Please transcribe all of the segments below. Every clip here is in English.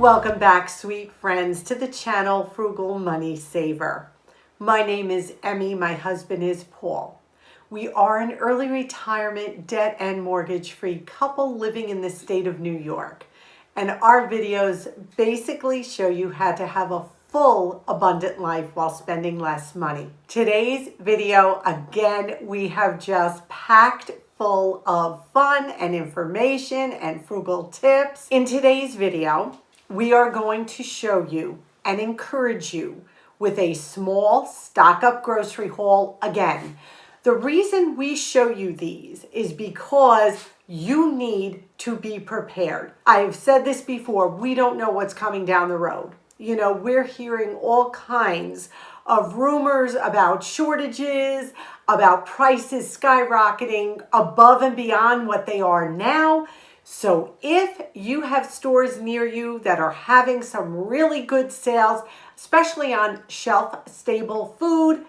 Welcome back, sweet friends, to the channel Frugal Money Saver. My name is Emmy. My husband is Paul. We are an early retirement, debt and mortgage-free couple living in the state of New York. And our videos basically show you how to have a full, abundant life while spending less money. Today's video, again, we have just packed full of fun and information and frugal tips. In today's video, we are going to show you and encourage you with a small stock-up grocery haul again. The reason we show you these is because you need to be prepared. I've said this before, we don't know what's coming down the road. You know, we're hearing all kinds of rumors about shortages, about prices skyrocketing above and beyond what they are now. So if you have stores near you that are having some really good sales, especially on shelf-stable food,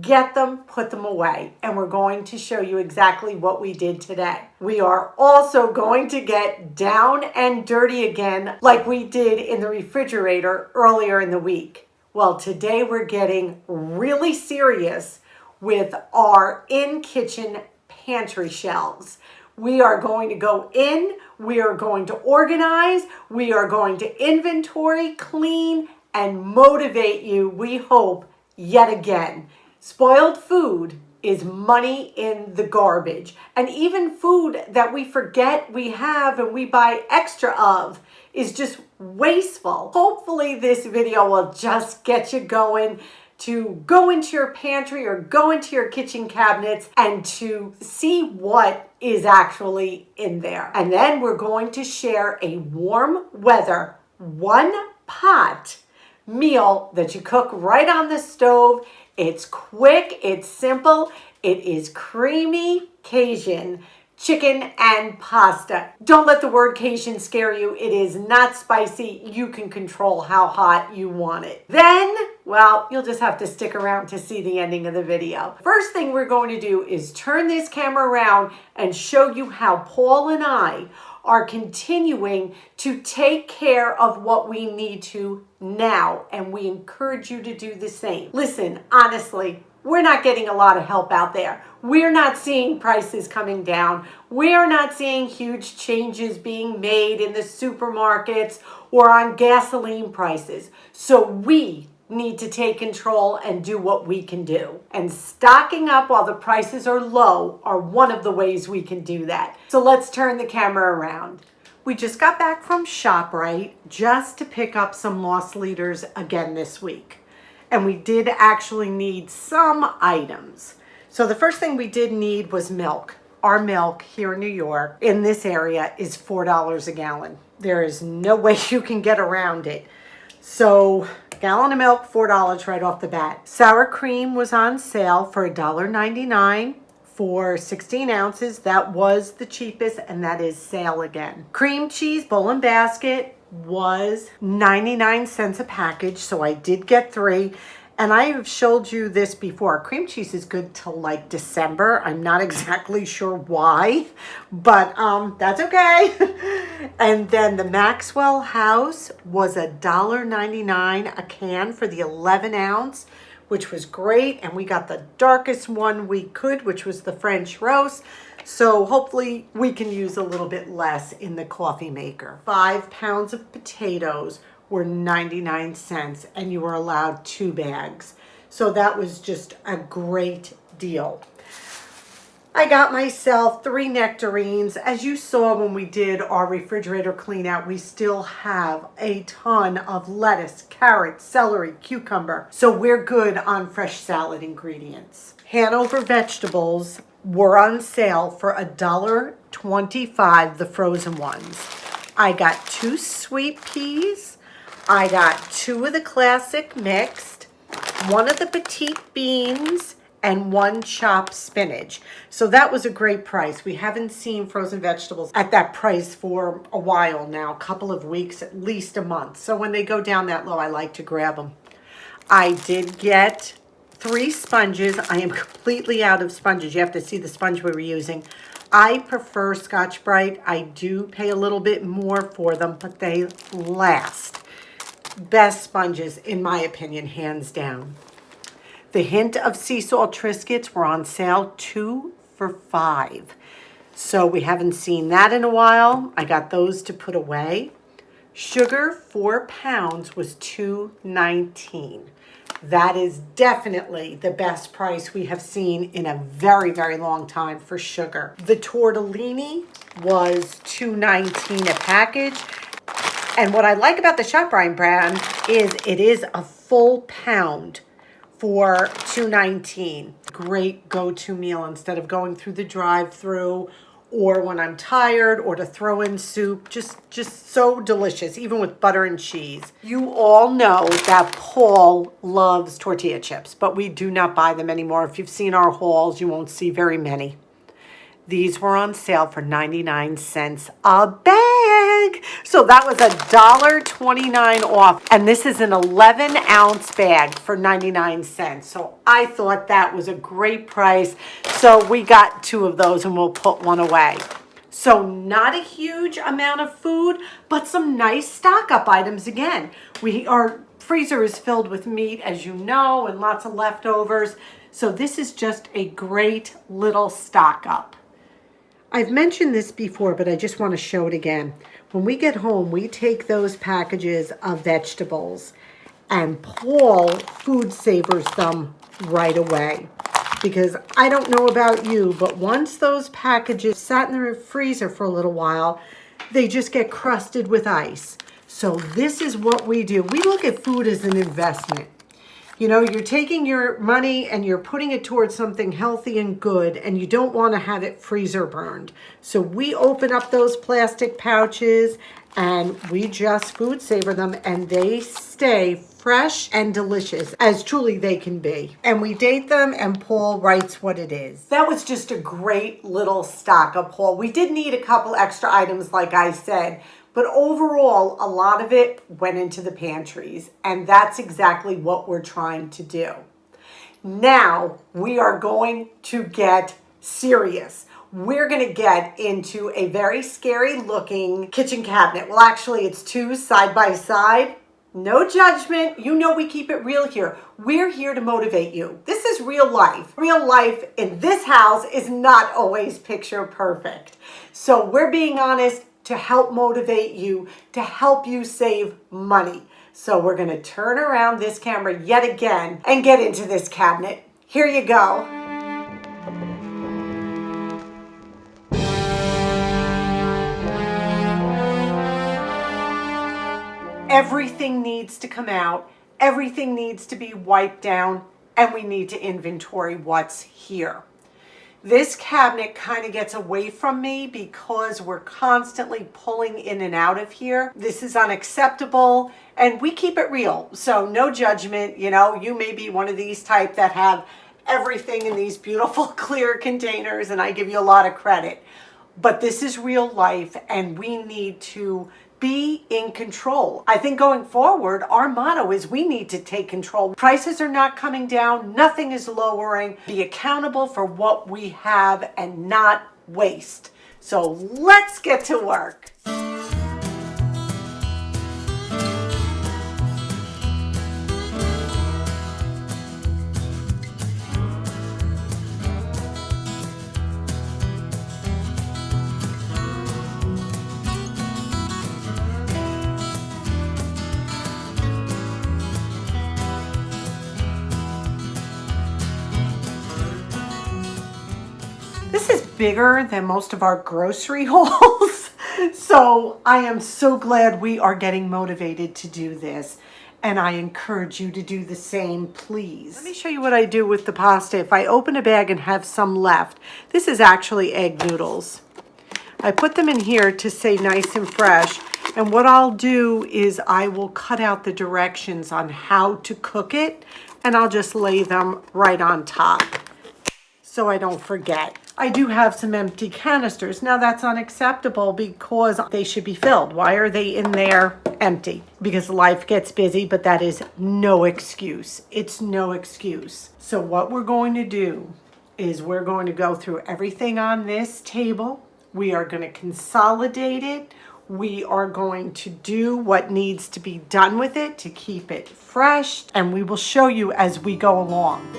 get them, put them away. And we're going to show you exactly what we did today. We are also going to get down and dirty again like we did in the refrigerator earlier in the week. Well, today we're getting really serious with our in-kitchen pantry shelves. We are going to go in, we are going to organize, we are going to inventory, clean, and motivate you, we hope, yet again. Spoiled food is money in the garbage. And even food that we forget we have and we buy extra of is just wasteful. Hopefully this video will just get you going to go into your pantry or go into your kitchen cabinets and to see what is actually in there. And then we're going to share a warm weather, one pot meal that you cook right on the stove. It's quick, it's simple, it is creamy Cajun chicken and pasta. Don't let the word Cajun scare you. It is not spicy. You can control how hot you want it. Then, well, you'll just have to stick around to see the ending of the video. First thing we're going to do is turn this camera around and show you how Paul and I are continuing to take care of what we need to now, and we encourage you to do the same. Listen, honestly, we're not getting a lot of help out there. We're not seeing prices coming down. We're not seeing huge changes being made in the supermarkets or on gasoline prices. So we need to take control and do what we can do. And stocking up while the prices are low are one of the ways we can do that. So let's turn the camera around. We just got back from ShopRite just to pick up some loss leaders again this week. And we did actually need some items. So the first thing we did need was milk. Our milk here in New York, in this area, is $4 a gallon. There is no way you can get around it. So gallon of milk, $4 right off the bat. Sour cream was on sale for $1.99 for 16 ounces. That was the cheapest, and that is sale again. Cream cheese, bowl and basket, was 99 cents a package, so I did get 3. And I have showed you this before. Cream cheese is good till like December. I'm not exactly sure why, but that's okay. And then the Maxwell House was $1.99 a can for the 11 ounce, which was great. And we got the darkest one we could, which was the French roast. So hopefully we can use a little bit less in the coffee maker. 5 pounds of potatoes were 99 cents, and you were allowed 2 bags. So that was just a great deal. I got myself 3 nectarines. As you saw when we did our refrigerator clean out, we still have a ton of lettuce, carrot, celery, cucumber. So we're good on fresh salad ingredients. Hanover vegetables were on sale for $1.25, the frozen ones. I got 2 sweet peas. I got 2 of the classic mixed, 1 of the petite beans, and 1 chopped spinach. So that was a great price. We haven't seen frozen vegetables at that price for a while now, a couple of weeks, at least a month. So when they go down that low, I like to grab them. I did get 3 sponges. I am completely out of sponges. You have to see the sponge we were using. I prefer Scotch Brite. I do pay a little bit more for them, but they last. Best sponges, in my opinion, hands down. The Hint of Sea Salt Triscuits were on sale 2 for $5. So we haven't seen that in a while. I got those to put away. Sugar, 4 pounds, was $2.19. That is definitely the best price we have seen in a very, very long time for sugar. The tortellini was $2.19 a package. And what I like about the ShopRite brand is it is a full pound for $2.19. Great go-to meal instead of going through the drive-through or when I'm tired, or to throw in soup. Just so delicious, even with butter and cheese. You all know that Paul loves tortilla chips, but we do not buy them anymore. If you've seen our hauls, you won't see very many. These were on sale for 99 cents a bag. So that was $1.29 off. And this is an 11-ounce bag for 99 cents. So I thought that was a great price. So we got 2 of those and we'll put one away. So not a huge amount of food, but some nice stock-up items again. Our freezer is filled with meat, as you know, and lots of leftovers. So this is just a great little stock-up. I've mentioned this before, but I just want to show it again. When we get home, we take those packages of vegetables, and Paul food savors them right away. Because I don't know about you, but once those packages sat in the freezer for a little while, they just get crusted with ice. So this is what we do. We look at food as an investment. You know, you're taking your money and you're putting it towards something healthy and good, and you don't want to have it freezer burned. So we open up those plastic pouches and we just food savor them, and they stay fresh and delicious as truly they can be. And we date them, and Paul writes what it is. That was just a great little stock up haul. We did need a couple extra items, like I said, but overall, a lot of it went into the pantries, and that's exactly what we're trying to do. Now, we are going to get serious. We're going to get into a very scary looking kitchen cabinet. Well, actually, it's 2 side by side. No judgment. You know we keep it real here. We're here to motivate you. This is real life. Real life in this house is not always picture perfect. So we're being honest, to help motivate you, to help you save money. So we're going to turn around this camera yet again and get into this cabinet. Here you go. Everything needs to come out. Everything needs to be wiped down, and we need to inventory what's here. This cabinet kind of gets away from me because we're constantly pulling in and out of here. This is unacceptable, and we keep it real. So no judgment. You know, you may be one of these type that have everything in these beautiful clear containers, and I give you a lot of credit. But this is real life, and we need to be in control. I think going forward, our motto is we need to take control. Prices are not coming down. Nothing is lowering. Be accountable for what we have and not waste. So let's get to work. This is bigger than most of our grocery hauls. So I am so glad we are getting motivated to do this. And I encourage you to do the same, please. Let me show you what I do with the pasta. If I open a bag and have some left, this is actually egg noodles. I put them in here to stay nice and fresh. And what I'll do is I will cut out the directions on how to cook it, and I'll just lay them right on top so I don't forget. I do have some empty canisters. Now that's unacceptable because they should be filled. Why are they in there empty? Because life gets busy, but that is no excuse. It's no excuse. So what we're going to do is we're going to go through everything on this table. We are going to consolidate it. We are going to do what needs to be done with it to keep it fresh, and we will show you as we go along.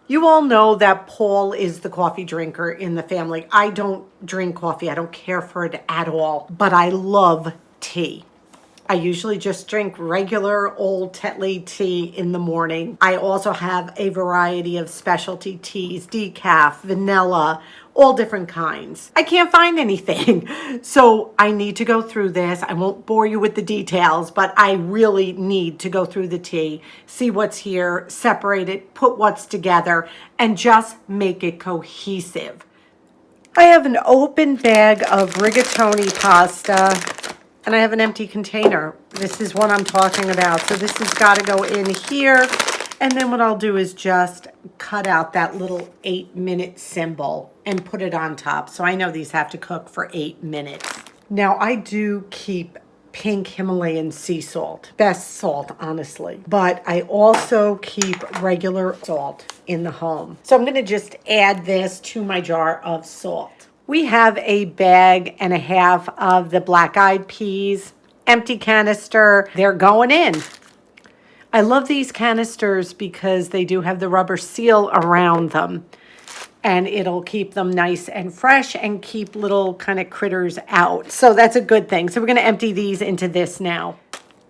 You all know that Paul is the coffee drinker in the family. I don't drink coffee. I don't care for it at all, but I love tea. I usually just drink regular old Tetley tea in the morning. I also have a variety of specialty teas, decaf, vanilla, all different kinds. I can't find anything. So I need to go through this. I won't bore you with the details, but I really need to go through the tea, see what's here, separate it, put what's together, and just make it cohesive. I have an open bag of rigatoni pasta, and I have an empty container. This is what I'm talking about. So this has got to go in here. And then what I'll do is just cut out that little 8-minute symbol and put it on top. So I know these have to cook for 8 minutes. Now I do keep pink Himalayan sea salt. Best salt, honestly. But I also keep regular salt in the home. So I'm going to just add this to my jar of salt. We have a bag and a half of the black-eyed peas, empty canister. They're going in. I love these canisters because they do have the rubber seal around them, and it'll keep them nice and fresh and keep little kind of critters out. So that's a good thing. So we're going to empty these into this now.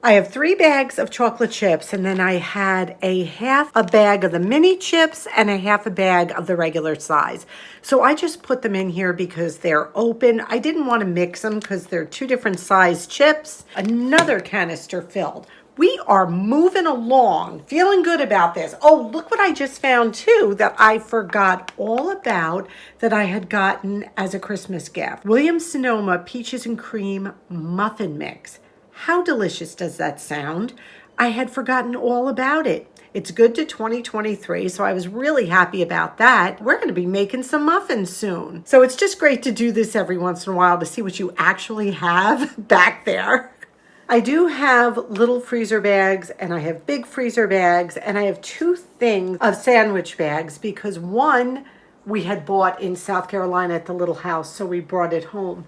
I have 3 bags of chocolate chips, and then I had a half a bag of the mini chips and a half a bag of the regular size. So I just put them in here because they're open. I didn't want to mix them because they're 2 different size chips. Another canister filled. We are moving along, feeling good about this. Oh, look what I just found too that I forgot all about that I had gotten as a Christmas gift. Williams-Sonoma Peaches and Cream Muffin Mix. How delicious does that sound? I had forgotten all about it. It's good to 2023, so I was really happy about that. We're going to be making some muffins soon. So it's just great to do this every once in a while to see what you actually have back there. I do have little freezer bags, and I have big freezer bags, and I have 2 things of sandwich bags because one we had bought in South Carolina at the little house, so we brought it home.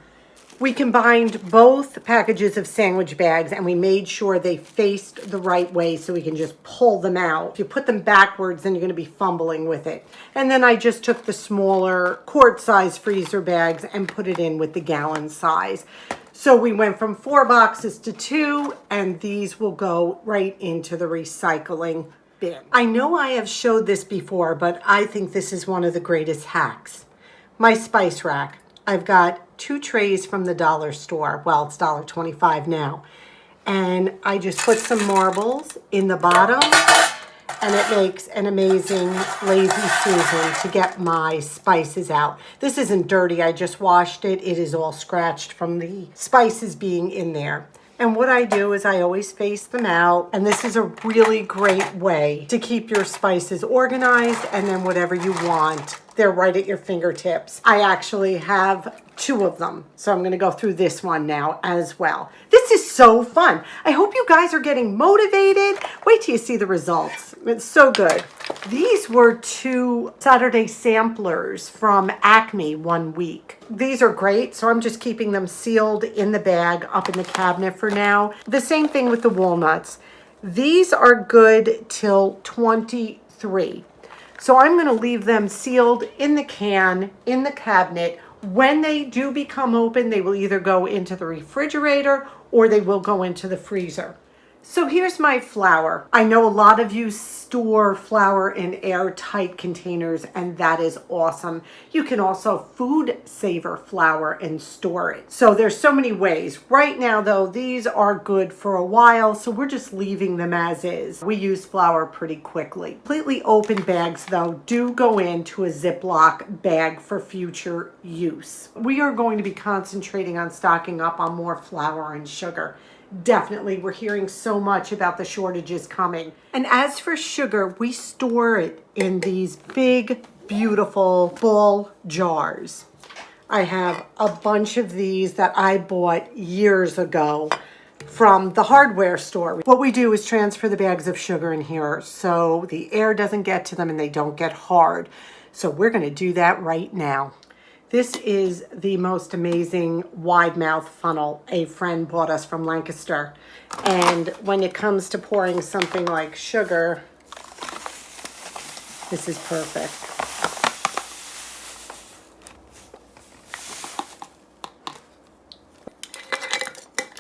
We combined both packages of sandwich bags and we made sure they faced the right way so we can just pull them out. If you put them backwards, then you're going to be fumbling with it. And then I just took the smaller quart-size freezer bags and put it in with the gallon size. So we went from 4 boxes to 2, and these will go right into the recycling bin. I know I have showed this before, but I think this is one of the greatest hacks. My spice rack. I've got 2 trays from the dollar store. Well, it's $1.25 now. And I just put some marbles in the bottom, and it makes an amazing lazy Susan to get my spices out. This isn't dirty. I just washed it. It is all scratched from the spices being in there. And what I do is I always face them out, and this is a really great way to keep your spices organized, and then whatever you want, they're right at your fingertips. I actually have 2 of them, so I'm going to go through this one now as well. This is so fun. I hope you guys are getting motivated. Wait till you see the results. It's so good. These were 2 Saturday samplers from Acme one week. These are great, so I'm just keeping them sealed in the bag up in the cabinet for now. The same thing with the walnuts. These are good till 23. So I'm going to leave them sealed in the can, in the cabinet. When they do become open, they will either go into the refrigerator or they will go into the freezer. So here's my flour. I know a lot of you store flour in airtight containers, and that is awesome. You can also food saver flour and store it. So there's so many ways. Right now though, these are good for a while, so we're just leaving them as is. We use flour pretty quickly. Completely open bags though do go into a Ziploc bag for future use. We are going to be concentrating on stocking up on more flour and sugar. Definitely, we're hearing so much about the shortages coming. And as for sugar, we store it in these big beautiful full jars. I have a bunch of these that I bought years ago from the hardware store. What we do is transfer the bags of sugar in here so the air doesn't get to them and they don't get hard. So we're going to do that right now. This is the most amazing wide mouth funnel a friend bought us from Lancaster. And when it comes to pouring something like sugar, this is perfect.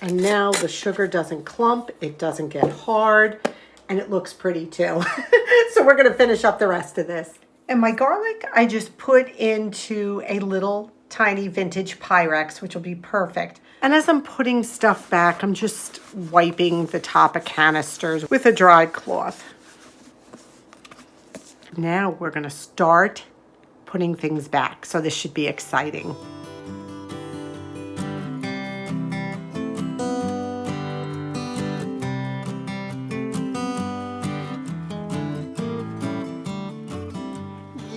And now the sugar doesn't clump, it doesn't get hard, and it looks pretty too. So we're gonna finish up the rest of this. And my garlic, I just put into a little tiny vintage Pyrex, which will be perfect. And as I'm putting stuff back, I'm just wiping the top of canisters with a dry cloth. Now we're gonna start putting things back. So this should be exciting.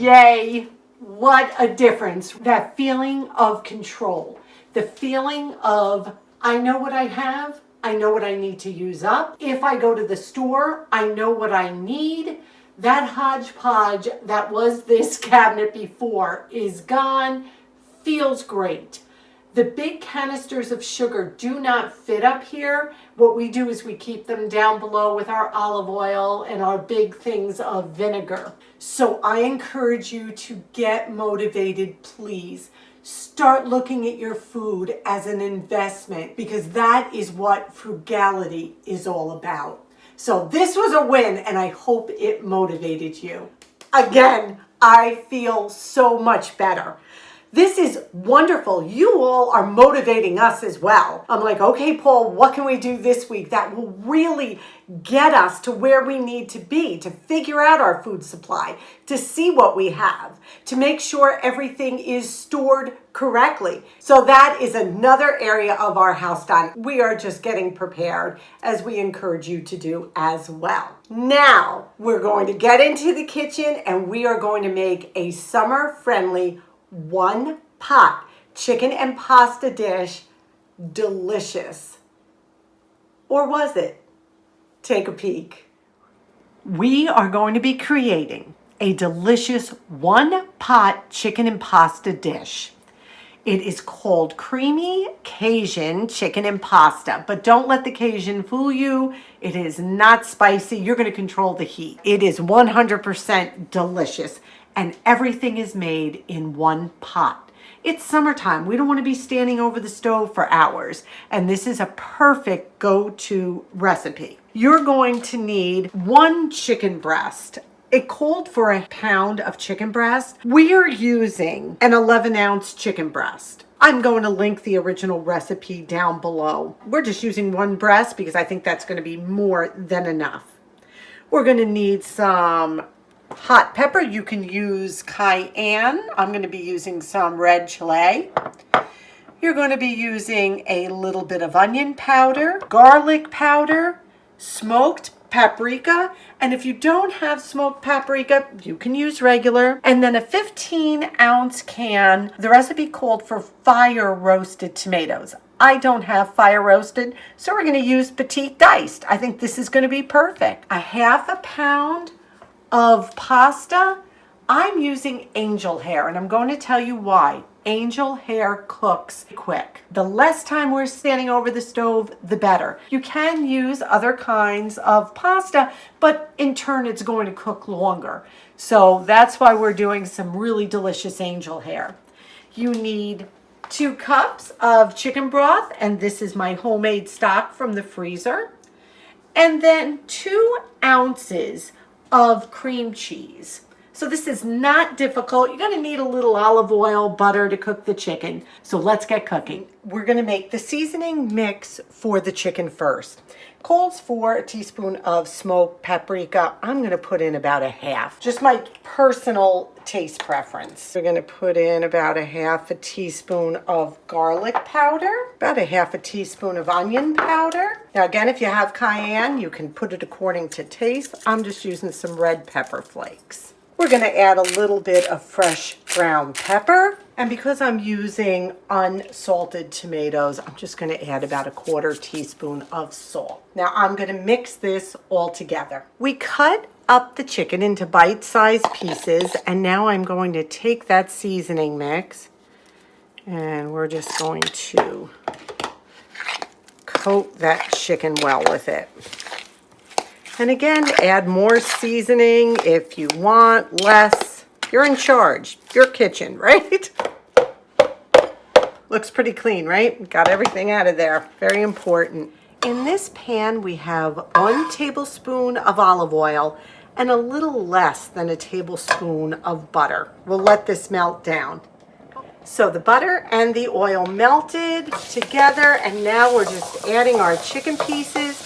Yay, what a difference. That feeling of control, the feeling of, I know what I have, I know what I need to use up. If I go to the store, I know what I need. That hodgepodge that was this cabinet before is gone, feels great. The big canisters of sugar do not fit up here. What we do is we keep them down below with our olive oil and our big things of vinegar. So I encourage you to get motivated, please. Start looking at your food as an investment because that is what frugality is all about. So this was a win and I hope it motivated you. Again, I feel so much better. This is wonderful. You all are motivating us as well. I'm like, okay, Paul, what can we do this week that will really get us to where we need to be, to figure out our food supply, to see what we have, to make sure everything is stored correctly. So that is another area of our house done. We are just getting prepared as we encourage you to do as well. Now we're going to get into the kitchen and we are going to make a summer-friendly one pot chicken and pasta dish. Delicious. Or was it? Take a peek. We are going to be creating a delicious one pot chicken and pasta dish. It is called creamy Cajun chicken and pasta, but don't let the Cajun fool you. It is not spicy. You're going to control the heat. It is 100% delicious. And everything is made in one pot. It's summertime. We don't want to be standing over the stove for hours. And this is a perfect go-to recipe. You're going to need 1 chicken breast. It called for a pound of chicken breast. We are using an 11-ounce chicken breast. I'm going to link the original recipe down below. We're just using 1 breast because I think that's going to be more than enough. We're going to need some hot pepper. You can use cayenne. I'm going to be using some red chili. You're going to be using a little bit of onion powder, garlic powder, smoked paprika. And if you don't have smoked paprika, you can use regular. And then a 15-ounce can. The recipe called for fire roasted tomatoes. I don't have fire roasted, so we're going to use petite diced. I think this is going to be perfect. A half a pound of pasta. I'm using angel hair, and I'm going to tell you why. Angel hair cooks quick. The less time we're standing over the stove, the better. You can use other kinds of pasta, but in turn, it's going to cook longer. So that's why we're doing some really delicious angel hair. You need 2 cups of chicken broth, and this is my homemade stock from the freezer. And then 2 ounces of cream cheese. So this is not difficult. You're going to need a little olive oil, butter to cook the chicken. So let's get cooking. We're going to make the seasoning mix for the chicken first. Calls for a teaspoon of smoked paprika. I'm going to put in about a half. Just my personal taste preference. We're going to put in about a half a teaspoon of garlic powder, about a half a teaspoon of onion powder. Now again, if you have cayenne, you can put it according to taste. I'm just using some red pepper flakes. We're going to add a little bit of fresh ground pepper. And because I'm using unsalted tomatoes, I'm just going to add about a 1/4 teaspoon of salt. Now I'm going to mix this all together. We cut up the chicken into bite-sized pieces, and now I'm going to take that seasoning mix and we're just going to coat that chicken well with it. And again, add more seasoning if you want, less. You're in charge. Your kitchen, right? Looks pretty clean, right? Got everything out of there. Very important. In this pan, we have 1 tablespoon of olive oil and a little less than a tablespoon of butter. We'll let this melt down. So the butter and the oil melted together, and now we're just adding our chicken pieces.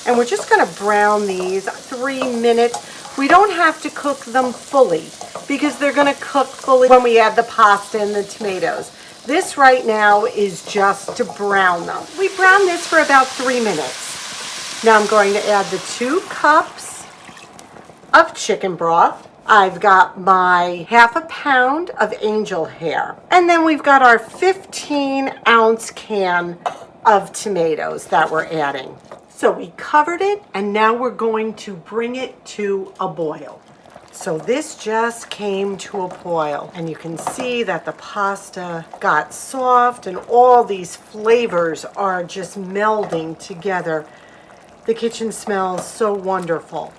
And we're just going to brown these 3 minutes. We don't have to cook them fully because they're going to cook fully when we add the pasta and the tomatoes. This right now is just to brown them. We brown this for about 3 minutes. Now I'm going to add the 2 cups of chicken broth. I've got my 1/2 pound of angel hair. And then we've got our 15-ounce can of tomatoes that we're adding. So we covered it, and now we're going to bring it to a boil. So this just came to a boil, and you can see that the pasta got soft and all these flavors are just melding together. The kitchen smells so wonderful.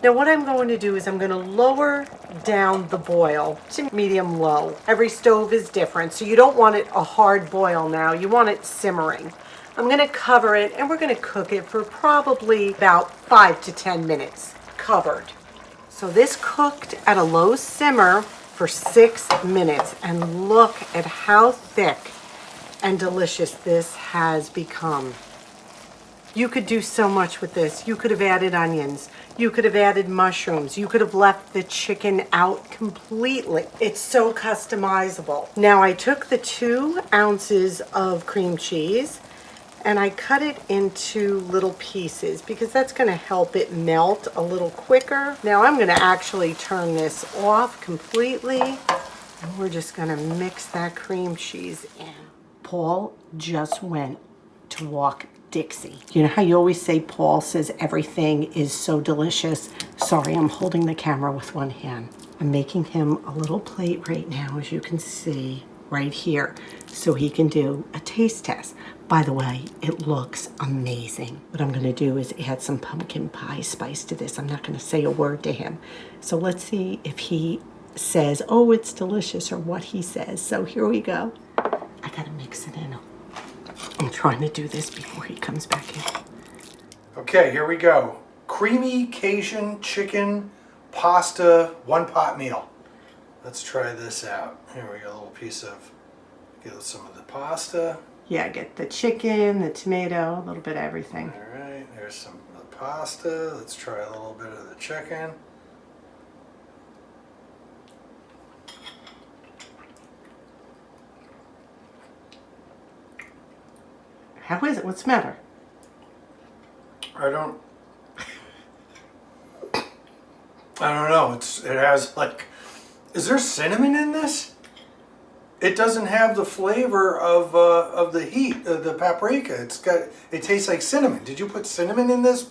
Now what I'm going to do is I'm going to lower down the boil to medium low. Every stove is different, so you don't want it a hard boil now. You want it simmering. I'm going to cover it, and we're going to cook it for probably about 5 to 10 minutes, covered. So this cooked at a low simmer for 6 minutes, and look at how thick and delicious this has become. You could do so much with this. You could have added onions. You could have added mushrooms. You could have left the chicken out completely. It's so customizable. Now I took the 2 ounces of cream cheese and I cut it into little pieces because that's going to help it melt a little quicker. Now I'm going to actually turn this off completely, and we're just going to mix that cream cheese in. Paul just went to walk Dixie. You know how you always say Paul says everything is so delicious? Sorry, I'm holding the camera with one hand. I'm making him a little plate right now, as you can see right here, so he can do a taste test. By the way, it looks amazing. What I'm going to do is add some pumpkin pie spice to this. I'm not going to say a word to him. So let's see if he says, oh, it's delicious, or what he says. So here we go. I got to mix it in. I'm trying to do this before he comes back in. Okay, here we go. Creamy Cajun chicken pasta 1-pot meal. Let's try this out. Here we go, a little piece of, get some of the pasta. Yeah, get the chicken, the tomato, a little bit of everything. All right, there's some of the pasta. Let's try a little bit of the chicken. How is it? What's the matter? I don't know. It has like, is there cinnamon in this? It doesn't have the flavor of the heat, the paprika. It tastes like cinnamon. Did you put cinnamon in this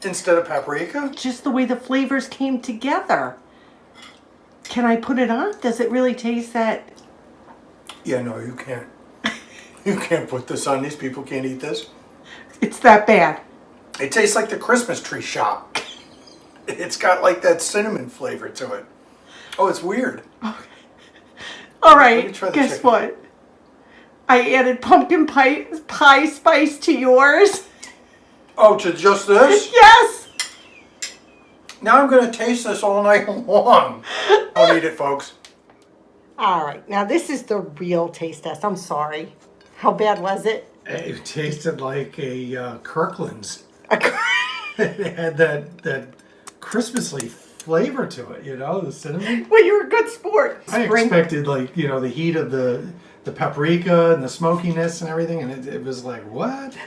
instead of paprika? Just the way the flavors came together. Can I put it on? Does it really taste that? Yeah, no, you can't. You can't put this on. These people can't eat this. It's that bad. It tastes like the Christmas tree shop. It's got like that cinnamon flavor to it. Oh, it's weird. Okay. All right, guess what? I added pumpkin pie spice to yours. Oh, to just this? Yes. Now I'm going to taste this all night long. Don't eat it, folks. All right, now this is the real taste test. I'm sorry. How bad was it? It tasted like a Kirkland's. It had that Christmassy flavor to it, you know, the cinnamon. Well, you're a good sport. I expected, like, you know, the heat of the paprika and the smokiness and everything, and it was like, what?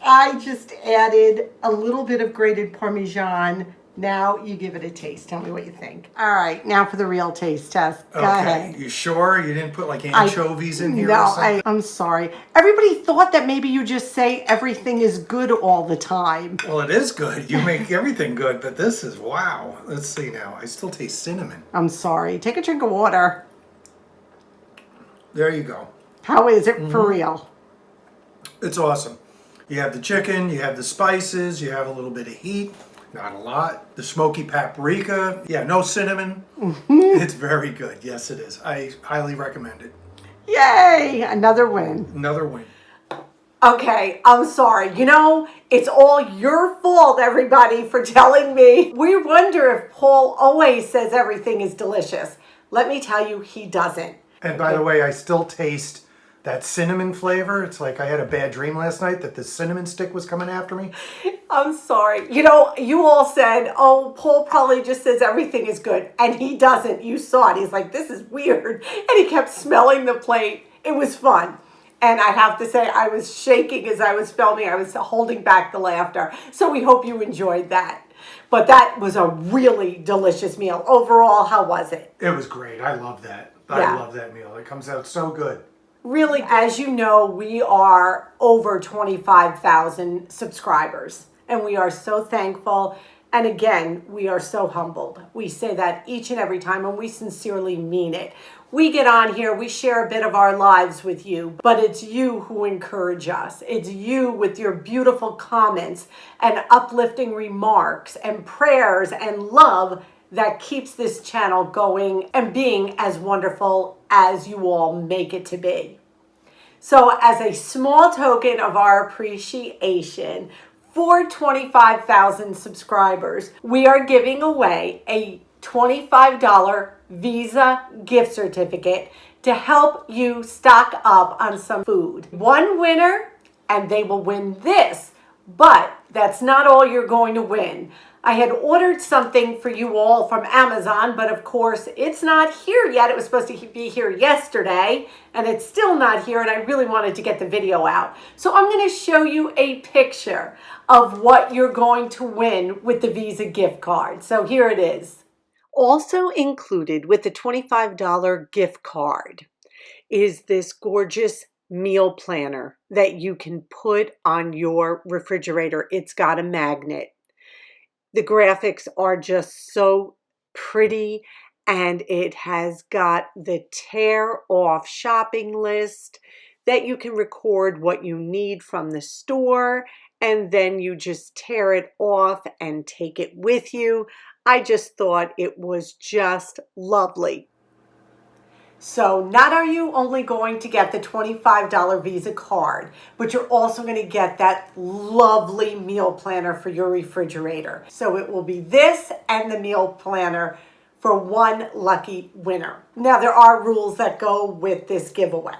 I just added a little bit of grated Parmesan Now you give it a taste. Tell me what you think. All right, now for the real taste test. Go ahead. You sure you didn't put like anchovies in here? No, or something? I'm sorry. Everybody thought that maybe you just say everything is good all the time. Well, it is good. You make everything good, but this is wow. Let's see now. I still taste cinnamon. I'm sorry. Take a drink of water. There you go. How is it for real? It's awesome. You have the chicken, you have the spices, you have a little bit of heat. Not a lot. The smoky paprika. Yeah, no cinnamon. It's very good. Yes, it is. I highly recommend it. Yay! Another win. Another win. Okay, I'm sorry. You know, it's all your fault, everybody, for telling me. We wonder if Paul always says everything is delicious. Let me tell you, he doesn't. And by the way, I still taste that cinnamon flavor. It's like I had a bad dream last night that the cinnamon stick was coming after me. I'm sorry. You know, you all said, oh, Paul probably just says everything is good. And he doesn't. You saw it. He's like, this is weird. And he kept smelling the plate. It was fun. And I have to say, I was shaking as I was filming. I was holding back the laughter. So we hope you enjoyed that. But that was a really delicious meal. Overall, how was it? It was great. I love that. Yeah. I love that meal. It comes out so good. Really, as you know, we are over 25,000 subscribers, and we are so thankful. And again, we are so humbled. We say that each and every time, and we sincerely mean it. We get on here, we share a bit of our lives with you, but it's you who encourage us. It's you with your beautiful comments and uplifting remarks and prayers and love that keeps this channel going and being as wonderful as you all make it to be. So as a small token of our appreciation for 25,000 subscribers, we are giving away a $25 Visa gift certificate to help you stock up on some food. One winner, and they will win this, but that's not all you're going to win. I had ordered something for you all from Amazon, but of course it's not here yet. It was supposed to be here yesterday, and it's still not here, and I really wanted to get the video out. So I'm going to show you a picture of what you're going to win with the Visa gift card. So here it is. Also included with the $25 gift card is this gorgeous meal planner that you can put on your refrigerator. It's got a magnet. The graphics are just so pretty, and it has got the tear off shopping list that you can record what you need from the store, and then you just tear it off and take it with you. I just thought it was just lovely. So not are you only going to get the $25 Visa card, but you're also going to get that lovely meal planner for your refrigerator. So it will be this and the meal planner for one lucky winner. Now there are rules that go with this giveaway.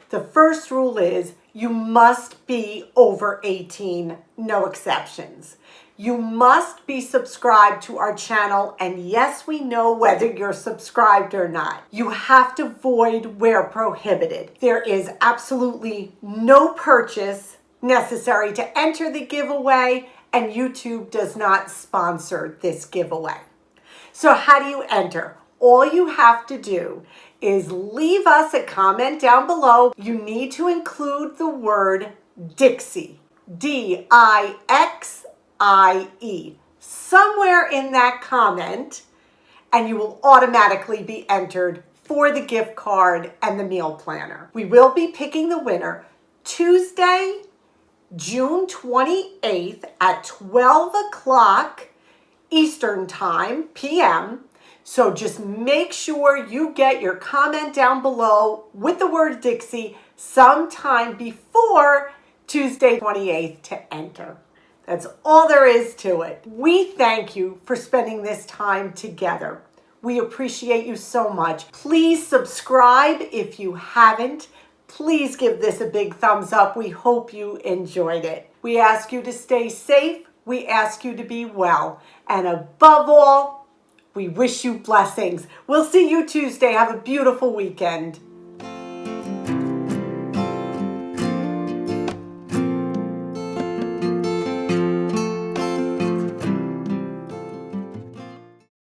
The first rule is you must be over 18, no exceptions. You must be subscribed to our channel, and yes, we know whether you're subscribed or not. You have to void where prohibited. There is absolutely no purchase necessary to enter the giveaway, and YouTube does not sponsor this giveaway. So how do you enter? All you have to do is leave us a comment down below. You need to include the word Dixie, D-I-X-I-E, somewhere in that comment, and you will automatically be entered for the gift card and the meal planner. We will be picking the winner Tuesday, June 28th at 12 o'clock Eastern Time, p.m. So just make sure you get your comment down below with the word Dixie sometime before Tuesday 28th to enter. That's all there is to it. We thank you for spending this time together. We appreciate you so much. Please subscribe if you haven't. Please give this a big thumbs up. We hope you enjoyed it. We ask you to stay safe. We ask you to be well. And above all, we wish you blessings. We'll see you Tuesday. Have a beautiful weekend.